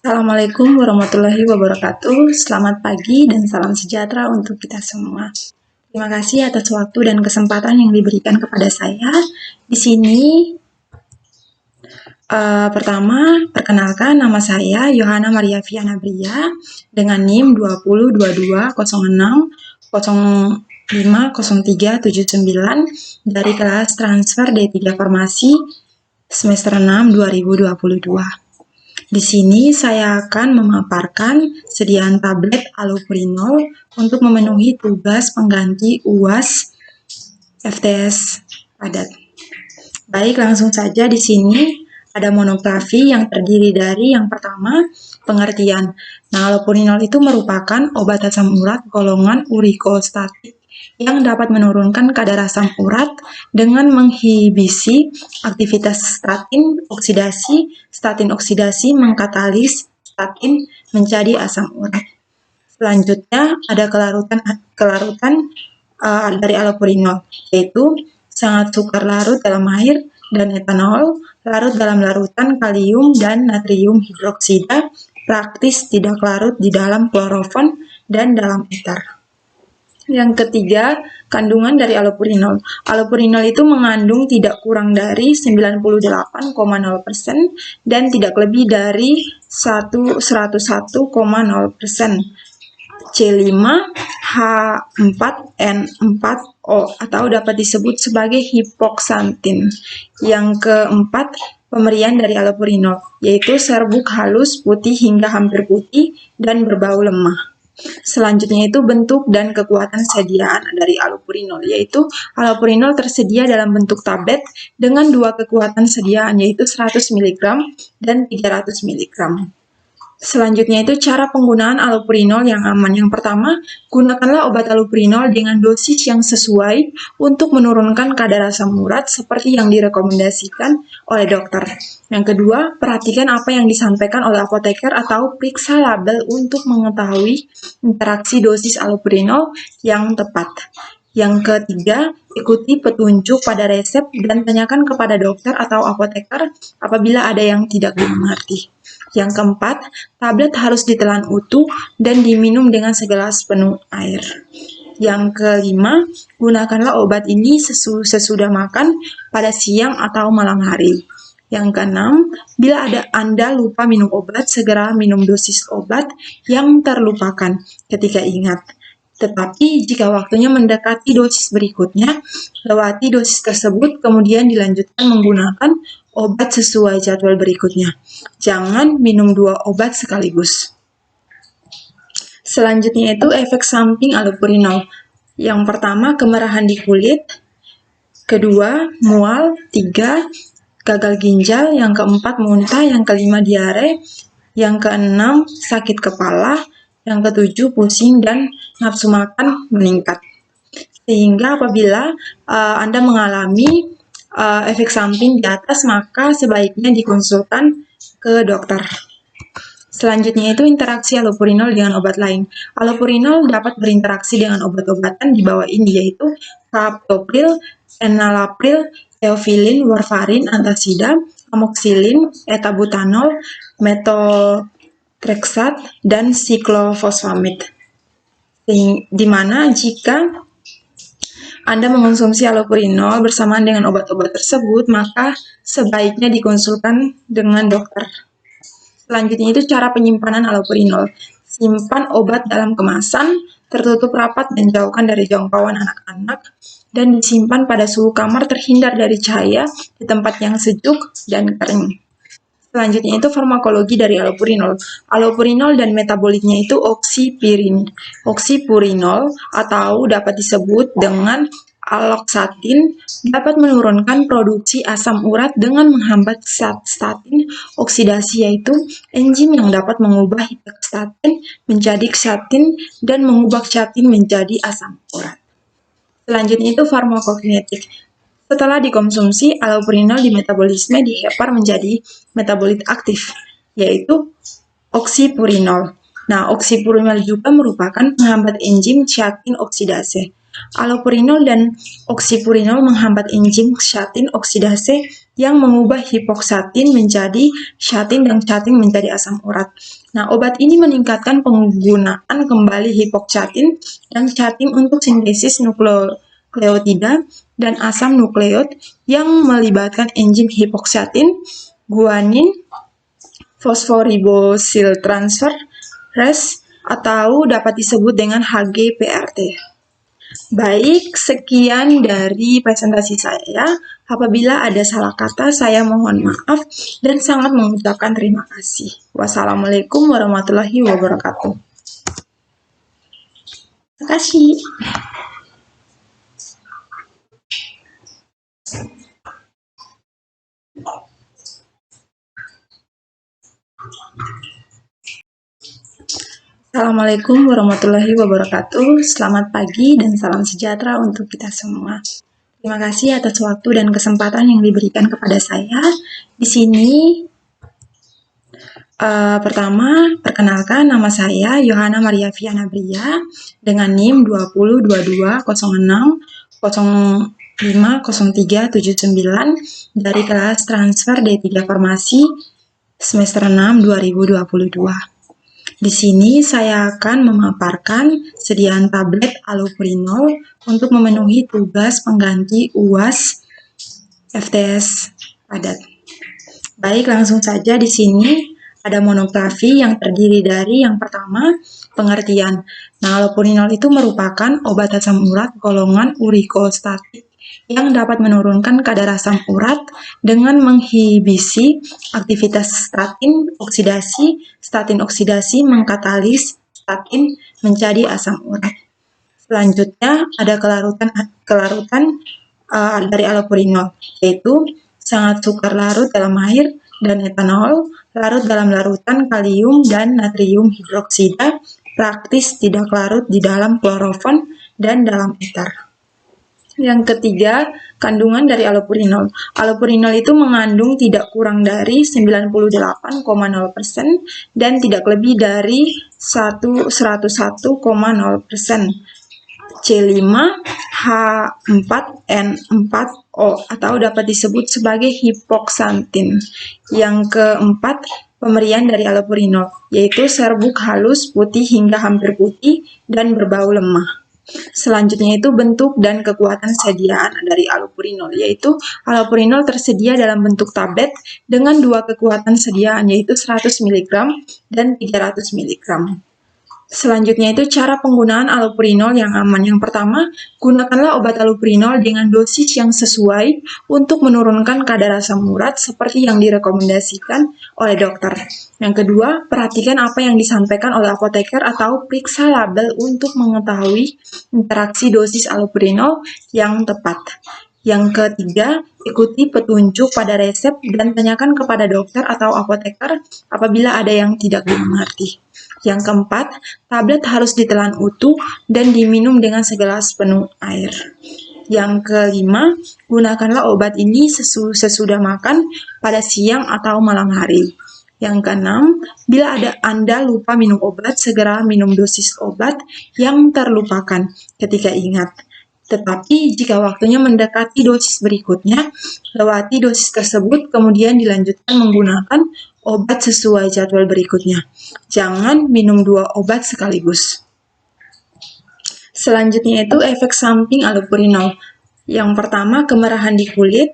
Assalamualaikum warahmatullahi wabarakatuh. Selamat pagi dan salam sejahtera untuk kita semua. Terima kasih atas waktu dan kesempatan yang diberikan kepada saya. Di sini, pertama, perkenalkan nama saya Yohana Maria Viana Bria dengan NIM 202206050379 dari kelas transfer D3 Farmasi semester 6 2022. Di sini saya akan memaparkan sediaan tablet allopurinol untuk memenuhi tugas pengganti UAS FTS padat. Baik, langsung saja di sini ada monografi yang terdiri dari yang pertama, pengertian. Nah, allopurinol itu merupakan obat asam urat golongan urikostatik yang dapat menurunkan kadar asam urat dengan menghibisi aktivitas statin oksidasi. Statin oksidasi mengkatalis statin menjadi asam urat. Selanjutnya ada kelarutan dari allopurinol, yaitu sangat sukar larut dalam air dan etanol, larut dalam larutan kalium dan natrium hidroksida, praktis tidak larut di dalam klorofon dan dalam eter. Yang ketiga, kandungan dari allopurinol. Allopurinol itu mengandung tidak kurang dari 98,0% dan tidak lebih dari 101,0% C5H4N4O atau dapat disebut sebagai hipoksantin. Yang keempat, pemberian dari allopurinol, yaitu serbuk halus, putih hingga hampir putih, dan berbau lemah. Selanjutnya itu bentuk dan kekuatan sediaan dari allopurinol, yaitu allopurinol tersedia dalam bentuk tablet dengan dua kekuatan sediaan, yaitu 100 mg dan 300 mg. Selanjutnya itu cara penggunaan allopurinol yang aman. Yang pertama, gunakanlah obat allopurinol dengan dosis yang sesuai untuk menurunkan kadar asam urat seperti yang direkomendasikan oleh dokter. Yang kedua, perhatikan apa yang disampaikan oleh apoteker atau periksa label untuk mengetahui interaksi dosis allopurinol yang tepat. Yang ketiga, ikuti petunjuk pada resep dan tanyakan kepada dokter atau apoteker apabila ada yang tidak dimengerti. Yang keempat, tablet harus ditelan utuh dan diminum dengan segelas penuh air. Yang kelima, gunakanlah obat ini sesudah makan pada siang atau malam hari. Yang keenam, bila Anda lupa minum obat, segera minum dosis obat yang terlupakan ketika ingat. Tetapi jika waktunya mendekati dosis berikutnya, lewati dosis tersebut kemudian dilanjutkan menggunakan obat sesuai jadwal berikutnya. Jangan minum 2 obat sekaligus. Selanjutnya itu efek samping allopurinol. Yang pertama, kemerahan di kulit. Kedua, mual. 3, gagal ginjal. Yang keempat, muntah. Yang kelima, diare. Yang keenam, sakit kepala. Yang ketujuh, pusing dan nafsu makan meningkat. Sehingga apabila Anda mengalami efek samping di atas, maka sebaiknya dikonsultan ke dokter. Selanjutnya itu interaksi allopurinol dengan obat lain. Allopurinol dapat berinteraksi dengan obat-obatan di bawah ini, yaitu captopril, enalapril, theophylline, warfarin, antasida, amoxicillin, etabutanol, methotrexate, dan siklofosfamid. Di mana jika Anda mengonsumsi allopurinol bersamaan dengan obat-obat tersebut, maka sebaiknya dikonsulkan dengan dokter. Selanjutnya itu cara penyimpanan allopurinol. Simpan obat dalam kemasan, tertutup rapat dan jauhkan dari jangkauan anak-anak, dan disimpan pada suhu kamar terhindar dari cahaya di tempat yang sejuk dan kering. Selanjutnya itu farmakologi dari allopurinol. Allopurinol dan metabolitnya itu oksipurinol atau dapat disebut dengan alloxatin dapat menurunkan produksi asam urat dengan menghambat statin oksidasi, yaitu enzim yang dapat mengubah hiperstatin menjadi xantin dan mengubah xantin menjadi asam urat. Selanjutnya itu farmakokinetik. Setelah dikonsumsi, allopurinol di metabolisme dihepar menjadi metabolit aktif, yaitu oksipurinol. Nah, oksipurinol juga merupakan penghambat enzim xantin oksidase. Allopurinol dan oksipurinol menghambat enzim xantin oksidase yang mengubah hipoksatin menjadi syatin dan syatin menjadi asam urat. Nah, obat ini meningkatkan penggunaan kembali hipoksatin dan syatin untuk sintesis nukleotida dan asam nukleot yang melibatkan enzim hipoksatin, guanin, fosforibosil transferase atau dapat disebut dengan HGPRT. Baik, sekian dari presentasi saya. Apabila ada salah kata, saya mohon maaf dan sangat mengucapkan terima kasih. Wassalamualaikum warahmatullahi wabarakatuh. Terima kasih. Assalamualaikum warahmatullahi wabarakatuh. Selamat pagi dan salam sejahtera untuk kita semua. Terima kasih atas waktu dan kesempatan yang diberikan kepada saya. Di sini, pertama, perkenalkan nama saya Yohana Maria Viana Bria dengan NIM 202206050379 dari kelas transfer D3 Farmasi semester 6 2022. Di sini saya akan memaparkan sediaan tablet allopurinol untuk memenuhi tugas pengganti UAS FTS padat. Baik, langsung saja di sini ada monografi yang terdiri dari yang pertama, pengertian. Nah, allopurinol itu merupakan obat asam urat golongan urikostatik yang dapat menurunkan kadar asam urat dengan menghibisi aktivitas statin oksidasi. Statin oksidasi mengkatalis statin menjadi asam urat. Selanjutnya ada kelarutan dari allopurinol, yaitu sangat sukar larut dalam air dan etanol, larut dalam larutan kalium dan natrium hidroksida, praktis tidak larut di dalam klorofon dan dalam eter. Yang ketiga, kandungan dari allopurinol. Allopurinol itu mengandung tidak kurang dari 98,0% dan tidak lebih dari 101,0% C5H4N4O atau dapat disebut sebagai hipoksantin. Yang keempat, pemberian dari allopurinol, yaitu serbuk halus, putih hingga hampir putih, dan berbau lemah. Selanjutnya itu bentuk dan kekuatan sediaan dari allopurinol, yaitu allopurinol tersedia dalam bentuk tablet dengan dua kekuatan sediaan, yaitu 100 mg dan 300 mg. Selanjutnya itu cara penggunaan allopurinol yang aman. Yang pertama, gunakanlah obat allopurinol dengan dosis yang sesuai untuk menurunkan kadar asam urat seperti yang direkomendasikan oleh dokter. Yang kedua, perhatikan apa yang disampaikan oleh apoteker atau periksa label untuk mengetahui interaksi dosis allopurinol yang tepat. Yang ketiga, ikuti petunjuk pada resep dan tanyakan kepada dokter atau apoteker apabila ada yang tidak dimengerti. Yang keempat, tablet harus ditelan utuh dan diminum dengan segelas penuh air. Yang kelima, gunakanlah obat ini sesudah makan pada siang atau malam hari. Yang keenam, bila Anda lupa minum obat, segera minum dosis obat yang terlupakan ketika ingat. Tetapi jika waktunya mendekati dosis berikutnya, lewati dosis tersebut kemudian dilanjutkan menggunakan obat sesuai jadwal berikutnya. Jangan minum 2 obat sekaligus. Selanjutnya itu efek samping allopurinol. Yang pertama, kemerahan di kulit.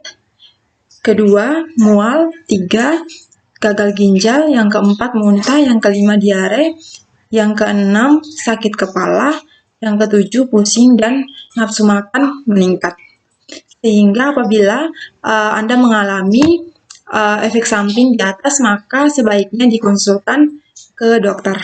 Kedua, mual. 3, gagal ginjal. Yang keempat, muntah. Yang kelima, diare. Yang keenam, sakit kepala. Yang ketujuh, pusing dan nafsu makan meningkat. Sehingga apabila Anda mengalami efek samping di atas, maka sebaiknya dikonsultan ke dokter.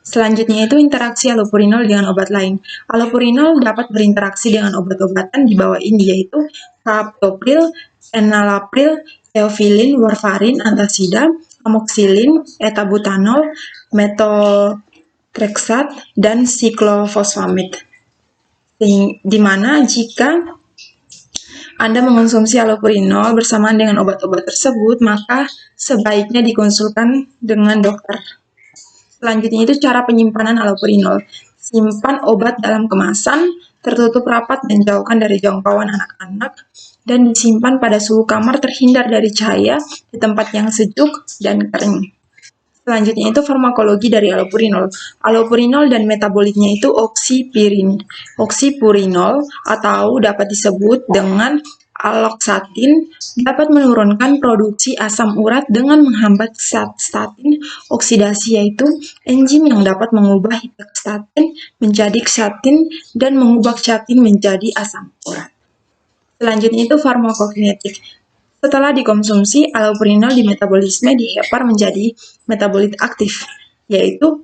Selanjutnya itu interaksi allopurinol dengan obat lain. Allopurinol dapat berinteraksi dengan obat-obatan di bawah ini, yaitu captopril, enalapril, theophylline, warfarin, antasida, amoxicillin, etabutanol, methotrexate, dan siklofosfamid. Di mana jika Anda mengonsumsi allopurinol bersamaan dengan obat-obat tersebut, maka sebaiknya dikonsulkan dengan dokter. Selanjutnya itu cara penyimpanan allopurinol. Simpan obat dalam kemasan, tertutup rapat dan jauhkan dari jangkauan anak-anak, dan disimpan pada suhu kamar terhindar dari cahaya di tempat yang sejuk dan kering. Selanjutnya itu farmakologi dari allopurinol. Allopurinol dan metabolitnya itu oksipurinol atau dapat disebut dengan aloksatin dapat menurunkan produksi asam urat dengan menghambat statin oksidasi, yaitu enzim yang dapat mengubah hiperksatin menjadi ksatin dan mengubah ksatin menjadi asam urat. Selanjutnya itu farmakokinetik. Setelah dikonsumsi, allopurinol dimetabolisme di hepar menjadi metabolit aktif, yaitu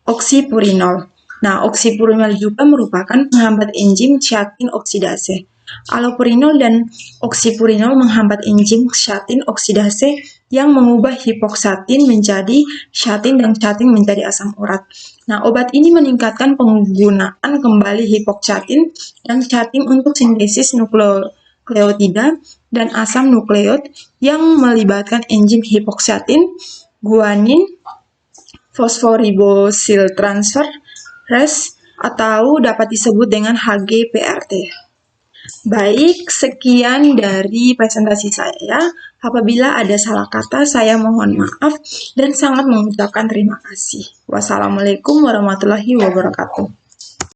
oksipurinol. Nah, oksipurinol juga merupakan penghambat enzim ksatin oksidase. Allopurinol dan oksipurinol menghambat enzim ksatin oksidase yang mengubah hipoksatin menjadi ksatin dan ksatin menjadi asam urat. Nah, obat ini meningkatkan penggunaan kembali hipoksatin dan ksatin untuk sintesis nukleotida dan asam nukleot yang melibatkan enzim hipoksatin, guanin, fosforibosiltransferase atau dapat disebut dengan HGPRT. Baik, sekian dari presentasi saya. Apabila ada salah kata, saya mohon maaf dan sangat mengucapkan terima kasih. Wassalamualaikum warahmatullahi wabarakatuh.